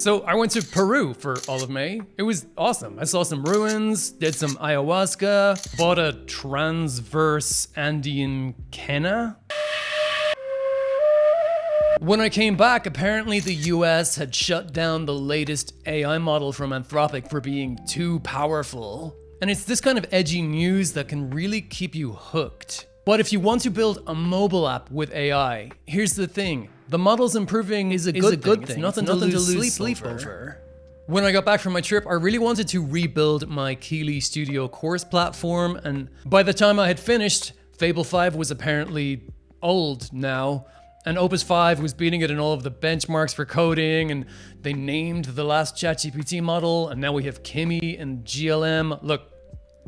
So I went to Peru for all of May. It was awesome. I saw some ruins, did some ayahuasca, bought a transverse Andean quena. When I came back, apparently the US had shut down the latest AI model from Anthropic for being too powerful. And it's this kind of edgy news that can really keep you hooked. But if you want to build a mobile app with AI, here's the thing. The model's improving is a good thing. It's nothing to lose sleep over. When I got back from my trip, I really wanted to rebuild my Keeley Studio course platform, and by the time I had finished, Fable 5 was apparently old now, and Opus 5 was beating it in all of the benchmarks for coding, and they named the last ChatGPT model, and now we have Kimi and GLM. Look,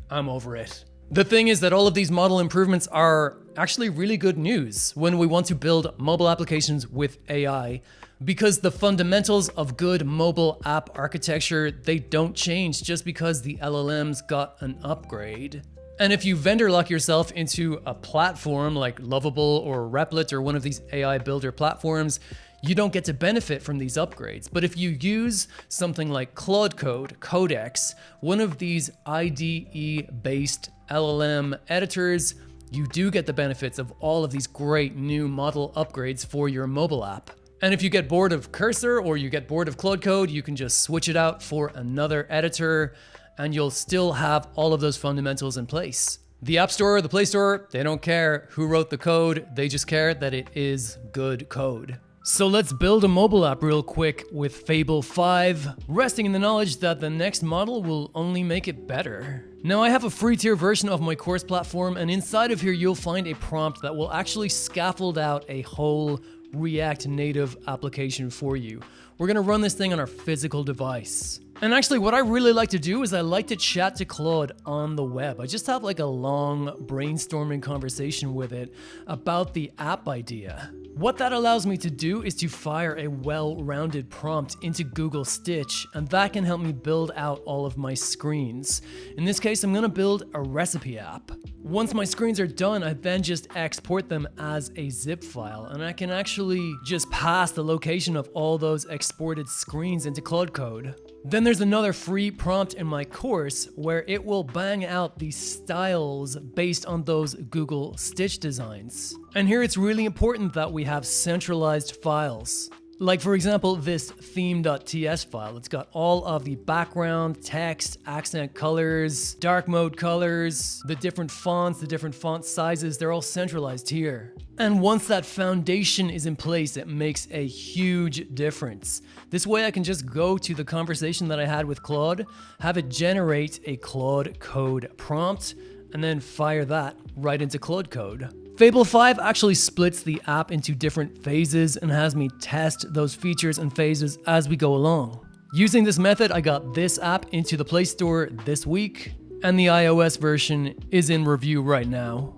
I'm over it. The thing is that all of these model improvements are actually really good news when we want to build mobile applications with AI, because the fundamentals of good mobile app architecture, they don't change just because the LLMs got an upgrade. And if you vendor lock yourself into a platform like Lovable or Replit or one of these AI builder platforms, you don't get to benefit from these upgrades. But if you use something like Claude Code, Codex, one of these IDE-based LLM editors, you do get the benefits of all of these great new model upgrades for your mobile app. And if you get bored of Cursor or you get bored of Claude Code, you can just switch it out for another editor and you'll still have all of those fundamentals in place. The App Store, the Play Store, they don't care who wrote the code, they just care that it is good code. So let's build a mobile app real quick with Fable 5, resting in the knowledge that the next model will only make it better. Now I have a free tier version of my course platform, and inside of here you'll find a prompt that will actually scaffold out a whole React Native application for you. We're gonna run this thing on our physical device. And actually what I really like to do is I like to chat to Claude on the web. I just have like a long brainstorming conversation with it about the app idea. What that allows me to do is to fire a well-rounded prompt into Google Stitch, and that can help me build out all of my screens. In this case, I'm gonna build a recipe app. Once my screens are done, I then just export them as a zip file, and I can actually just pass the location of all those exported screens into Claude Code. Then there's another free prompt in my course where it will bang out these styles based on those Google Stitch designs. And here it's really important that we have centralized files. Like for example, this theme.ts file. It's got all of the background, text, accent colors, dark mode colors, the different fonts, the different font sizes, they're all centralized here. And once that foundation is in place, it makes a huge difference. This way I can just go to the conversation that I had with Claude, have it generate a Claude Code prompt, and then fire that right into Claude Code. Fable 5 actually splits the app into different phases and has me test those features and phases as we go along. Using this method, I got this app into the Play Store this week, and the iOS version is in review right now.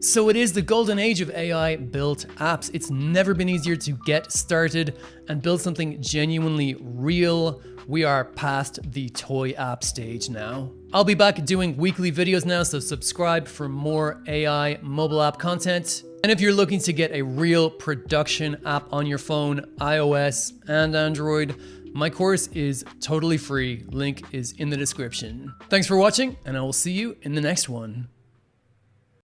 So it is the golden age of AI built apps. It's never been easier to get started and build something genuinely real. We are past the toy app stage now. I'll be back doing weekly videos now, so subscribe for more AI mobile app content. And if you're looking to get a real production app on your phone, iOS and Android, my course is totally free. Link is in the description. Thanks for watching, and I will see you in the next one.